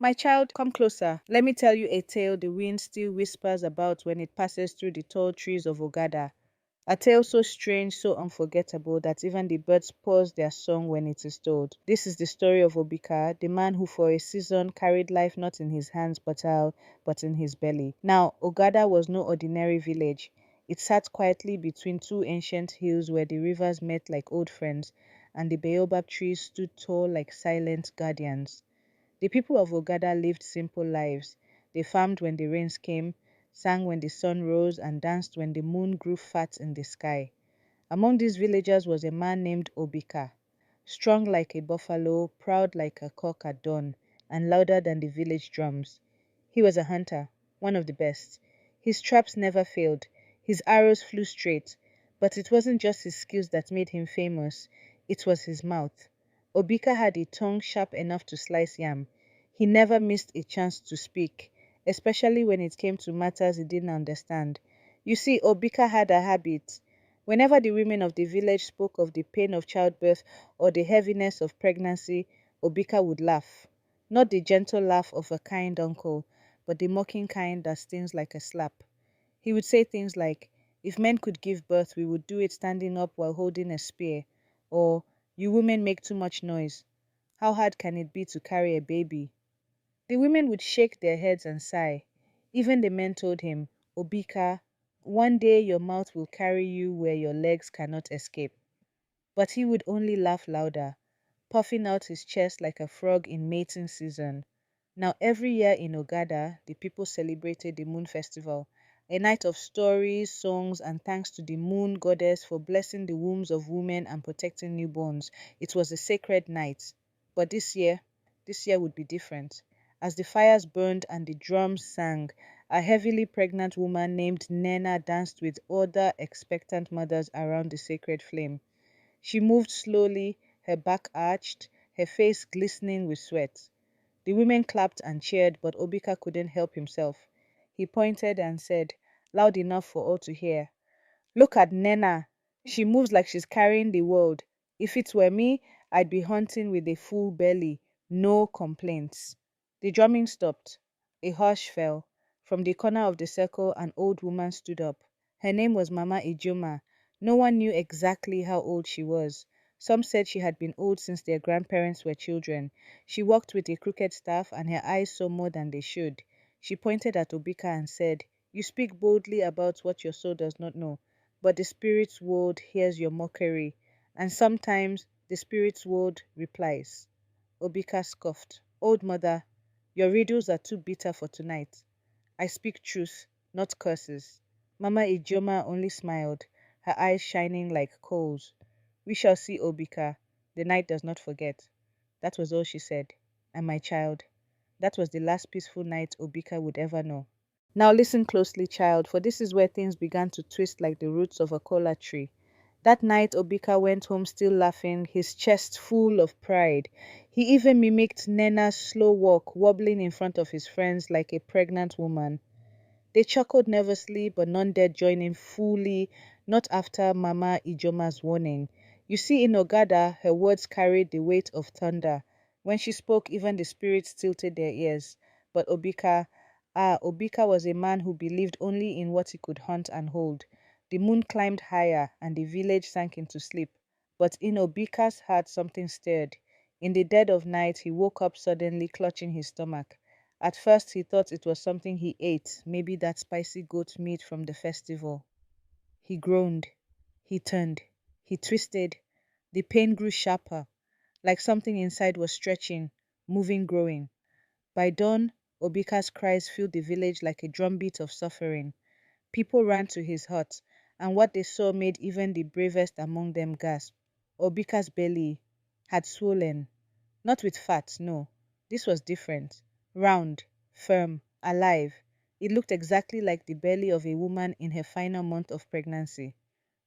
My child, come closer. Let me tell you a tale the wind still whispers about when it passes through the tall trees of Ogada. A tale so strange, so unforgettable that even the birds pause their song when it is told. This is the story of Obika, the man who for a season carried life not in his hands but in his belly. Now, Ogada was no ordinary village. It sat quietly between two ancient hills where the rivers met like old friends and the baobab trees stood tall like silent guardians. The people of Ogada lived simple lives. They farmed when the rains came, sang when the sun rose, and danced when the moon grew fat in the sky. Among these villagers was a man named Obika, strong like a buffalo, proud like a cock at dawn, and louder than the village drums. He was a hunter, one of the best. His traps never failed, his arrows flew straight, but it wasn't just his skills that made him famous, it was his mouth. Obika had a tongue sharp enough to slice yam. He never missed a chance to speak, especially when it came to matters he didn't understand. You see, Obika had a habit. Whenever the women of the village spoke of the pain of childbirth or the heaviness of pregnancy, Obika would laugh. Not the gentle laugh of a kind uncle, but the mocking kind that stings like a slap. He would say things like, "If men could give birth, we would do it standing up while holding a spear," or "You women make too much noise. How hard can it be to carry a baby?" The women would shake their heads and sigh. Even the men told him, "Obika, one day your mouth will carry you where your legs cannot escape." But he would only laugh louder, puffing out his chest like a frog in mating season. Now, every year in Ogada, the people celebrated the Moon Festival, a night of stories, songs, and thanks to the Moon goddess for blessing the wombs of women and protecting newborns. It was a sacred night. But this year would be different. As the fires burned and the drums sang, a heavily pregnant woman named Nena danced with other expectant mothers around the sacred flame. She moved slowly, her back arched, her face glistening with sweat. The women clapped and cheered, but Obika couldn't help himself. He pointed and said, loud enough for all to hear, "Look at Nena. She moves like she's carrying the world. If it were me, I'd be hunting with a full belly. No complaints." The drumming stopped. A hush fell. From the corner of the circle, an old woman stood up. Her name was Mama Ijoma. No one knew exactly how old she was. Some said she had been old since their grandparents were children. She walked with a crooked staff, and her eyes saw more than they should. She pointed at Obika and said, "You speak boldly about what your soul does not know, but the spirit's world hears your mockery, and sometimes the spirit's world replies." Obika scoffed. "Old mother, your riddles are too bitter for tonight. I speak truth, not curses." Mama Ijoma only smiled, her eyes shining like coals. "We shall see, Obika. The night does not forget." That was all she said. And my child, that was the last peaceful night Obika would ever know. Now listen closely, child, for this is where things began to twist like the roots of a kola tree. That night Obika went home still laughing, his chest full of pride. He even mimicked Nena's slow walk, wobbling in front of his friends like a pregnant woman. They chuckled nervously, but none dared join in fully, not after Mama Ijoma's warning. You see, in Ogada, her words carried the weight of thunder. When she spoke, even the spirits tilted their ears. But Obika was a man who believed only in what he could hunt and hold. The moon climbed higher, and the village sank into sleep. But in Obika's heart something stirred. In the dead of night, he woke up suddenly, clutching his stomach. At first he thought it was something he ate, maybe that spicy goat meat from the festival. He groaned. He turned. He twisted. The pain grew sharper, like something inside was stretching, moving, growing. By dawn, Obika's cries filled the village like a drumbeat of suffering. People ran to his hut, and what they saw made even the bravest among them gasp. Obika's belly had swollen, not with fat, no. This was different. Round, firm, alive. It looked exactly like the belly of a woman in her final month of pregnancy.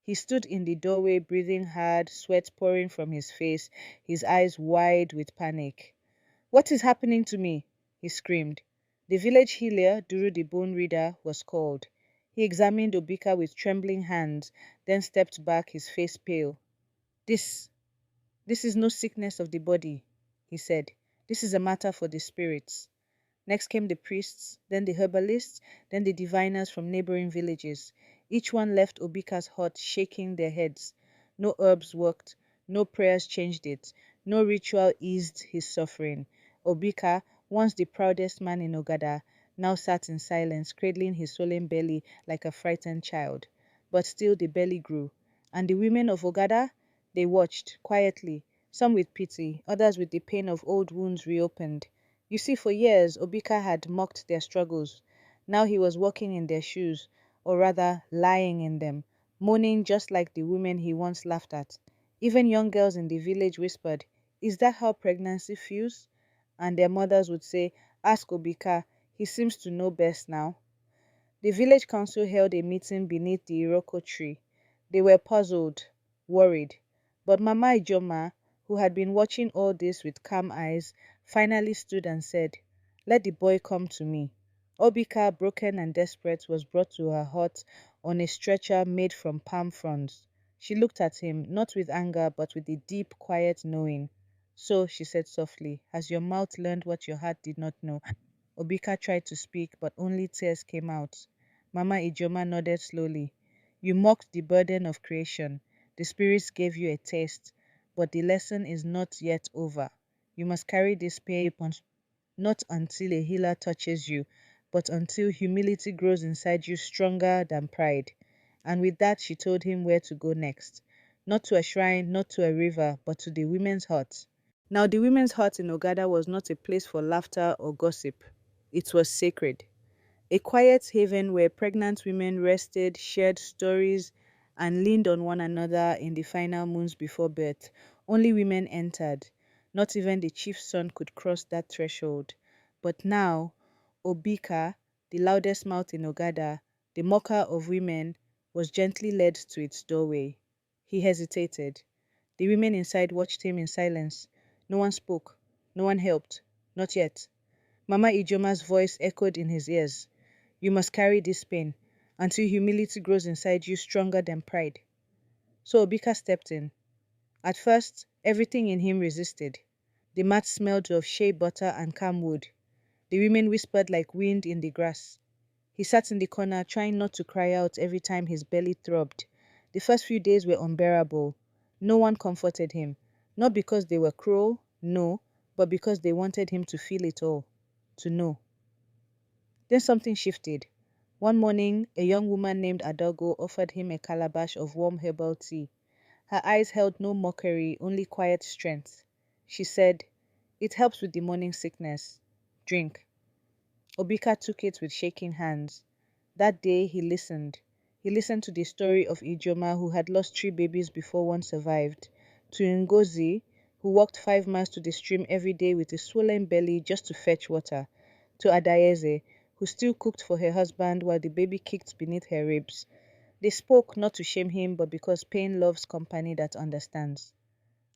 He stood in the doorway, breathing hard, sweat pouring from his face, his eyes wide with panic. "What is happening to me?" he screamed. The village healer, Duru the bone reader, was called. He examined Obika with trembling hands, then stepped back, his face pale. This, this is no sickness of the body," he said. "This is a matter for the spirits." Next came the priests, then the herbalists, then the diviners from neighboring villages. Each one left Obika's hut shaking their heads. No herbs worked, no prayers changed it, no ritual eased his suffering. Obika, once the proudest man in Ogada, now sat in silence, cradling his swollen belly like a frightened child. But still the belly grew. And the women of Ogada? They watched, quietly, some with pity, others with the pain of old wounds reopened. You see, for years, Obika had mocked their struggles. Now he was walking in their shoes, or rather, lying in them, moaning just like the women he once laughed at. Even young girls in the village whispered, "Is that how pregnancy feels?" And their mothers would say, "Ask Obika, he seems to know best now." The village council held a meeting beneath the Iroko tree. They were puzzled, worried. But Mama Ijoma, who had been watching all this with calm eyes, finally stood and said, "Let the boy come to me." Obika, broken and desperate, was brought to her hut on a stretcher made from palm fronds. She looked at him, not with anger, but with a deep, quiet knowing. "So," she said softly, "has your mouth learned what your heart did not know?" Obika tried to speak, but only tears came out. Mama Ijoma nodded slowly. "You mocked the burden of creation. The spirits gave you a taste, but the lesson is not yet over. You must carry this pain not until a healer touches you, but until humility grows inside you stronger than pride." And with that, she told him where to go next. Not to a shrine, not to a river, but to the women's hut. Now, the women's hut in Ogada was not a place for laughter or gossip. It was sacred. A quiet haven where pregnant women rested, shared stories, and leaned on one another in the final moons before birth. Only women entered. Not even the chief's son could cross that threshold. But now, Obika, the loudest mouth in Ogada, the mocker of women, was gently led to its doorway. He hesitated. The women inside watched him in silence. No one spoke. No one helped. Not yet. Mama Ijoma's voice echoed in his ears. "You must carry this pain until humility grows inside you stronger than pride." So Obika stepped in. At first, everything in him resisted. The mat smelled of shea butter and camwood. The women whispered like wind in the grass. He sat in the corner, trying not to cry out every time his belly throbbed. The first few days were unbearable. No one comforted him. Not because they were cruel, no, but because they wanted him to feel it all, to know. Then something shifted. One morning, a young woman named Adogo offered him a calabash of warm herbal tea. Her eyes held no mockery, only quiet strength. She said, "It helps with the morning sickness. Drink." Obika took it with shaking hands. That day he listened. He listened to the story of Ijoma, who had lost 3 babies before one survived, to Ngozi, who walked 5 miles to the stream every day with a swollen belly just to fetch water, to Adayeze, who still cooked for her husband while the baby kicked beneath her ribs. They spoke not to shame him, but because pain loves company that understands.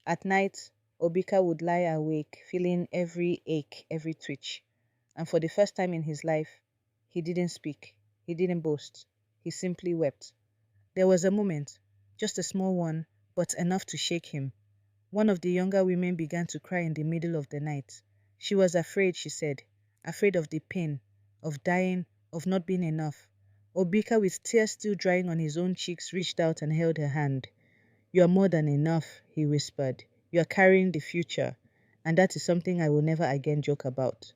At night, Obika would lie awake, feeling every ache, every twitch. And for the first time in his life, he didn't speak. He didn't boast. He simply wept. There was a moment, just a small one, but enough to shake him. One of the younger women began to cry in the middle of the night. She was afraid, she said, afraid of the pain, of dying, of not being enough. Obika, with tears still drying on his own cheeks, reached out and held her hand. "You are more than enough," he whispered. "You are carrying the future, and that is something I will never again joke about."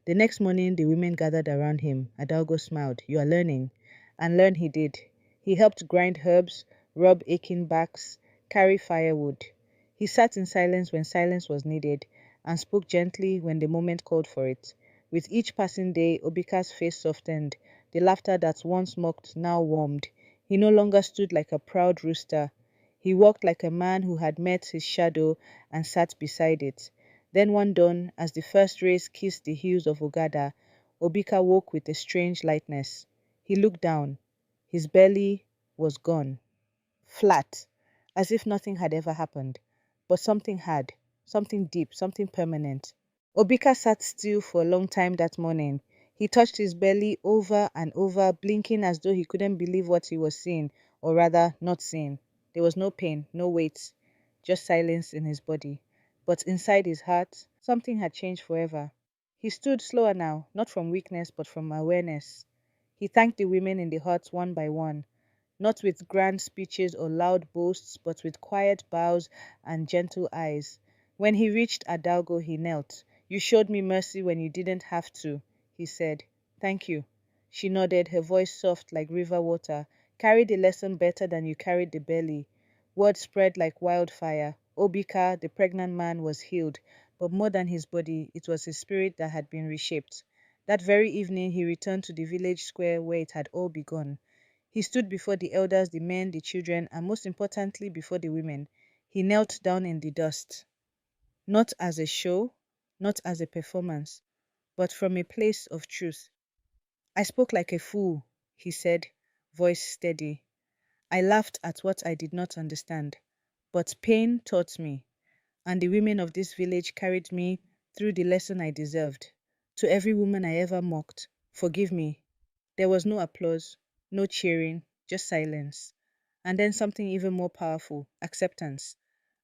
The next morning, the women gathered around him. Adalgo smiled. "You are learning." And learn he did. He helped grind herbs, rub aching backs, carry firewood. He sat in silence when silence was needed, and spoke gently when the moment called for it. With each passing day, Obika's face softened. The laughter that once mocked now warmed. He no longer stood like a proud rooster. He walked like a man who had met his shadow and sat beside it. Then one dawn, as the first rays kissed the hills of Ogada, Obika woke with a strange lightness. He looked down. His belly was gone, flat, as if nothing had ever happened. But something had, something deep, something permanent. Obika sat still for a long time that morning. He touched his belly over and over, blinking as though he couldn't believe what he was seeing, or rather, not seeing. There was no pain, no weight, just silence in his body. But inside his heart, something had changed forever. He stood slower now, not from weakness but from awareness. He thanked the women in the hut one by one, not with grand speeches or loud boasts, but with quiet bows and gentle eyes. When he reached Adalgo, he knelt. You showed me mercy when you didn't have to, he said. Thank you. She nodded, her voice soft like river water. Carried the lesson better than you carried the belly. Word spread like wildfire. Obika, the pregnant man, was healed, but more than his body, it was his spirit that had been reshaped. That very evening, he returned to the village square where it had all begun. He stood before the elders, the men, the children, and most importantly, before the women. He knelt down in the dust, not as a show, not as a performance, but from a place of truth. I spoke like a fool, he said, voice steady. I laughed at what I did not understand, but pain taught me, and the women of this village carried me through the lesson I deserved. To every woman I ever mocked, forgive me. There was no applause, no cheering, just silence. And then something even more powerful, acceptance.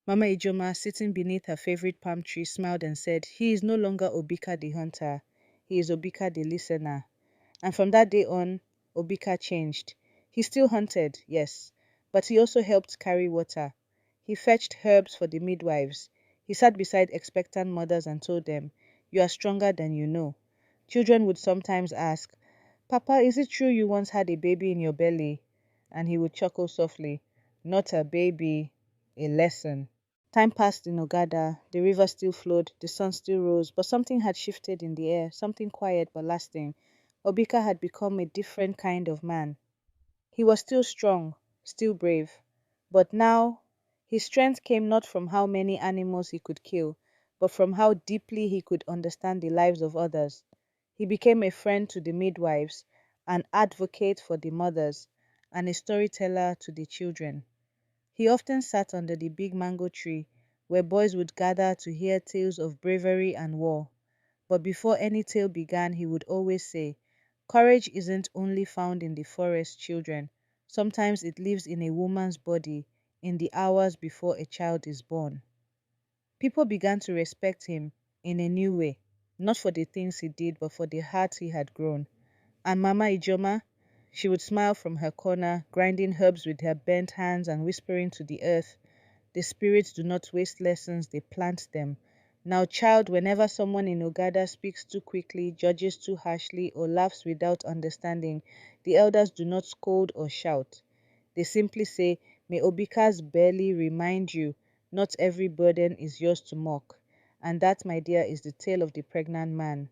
Mama Ijoma, sitting beneath her favorite palm tree, smiled and said, he is no longer Obika the hunter, he is Obika the listener. And from that day on, Obika changed. He still hunted, yes, but he also helped carry water. He fetched herbs for the midwives. He sat beside expectant mothers and told them, you are stronger than you know. Children would sometimes ask, Papa, is it true you once had a baby in your belly? And he would chuckle softly, not a baby, a lesson. Time passed in Ogada, the river still flowed, the sun still rose, but something had shifted in the air, something quiet but lasting. Obika had become a different kind of man. He was still strong, still brave, but now his strength came not from how many animals he could kill, but from how deeply he could understand the lives of others. He became a friend to the midwives, an advocate for the mothers, and a storyteller to the children. He often sat under the big mango tree, where boys would gather to hear tales of bravery and war. But before any tale began, he would always say, courage isn't only found in the forest, children. Sometimes it lives in a woman's body, in the hours before a child is born. People began to respect him in a new way, not for the things he did, but for the heart he had grown. And Mama Ijoma, she would smile from her corner, grinding herbs with her bent hands and whispering to the earth, the spirits do not waste lessons, they plant them. Now, child, whenever someone in Ogada speaks too quickly, judges too harshly, or laughs without understanding, the elders do not scold or shout. They simply say, may Obika's belly remind you, not every burden is yours to mock. And that, my dear, is the tale of the pregnant man.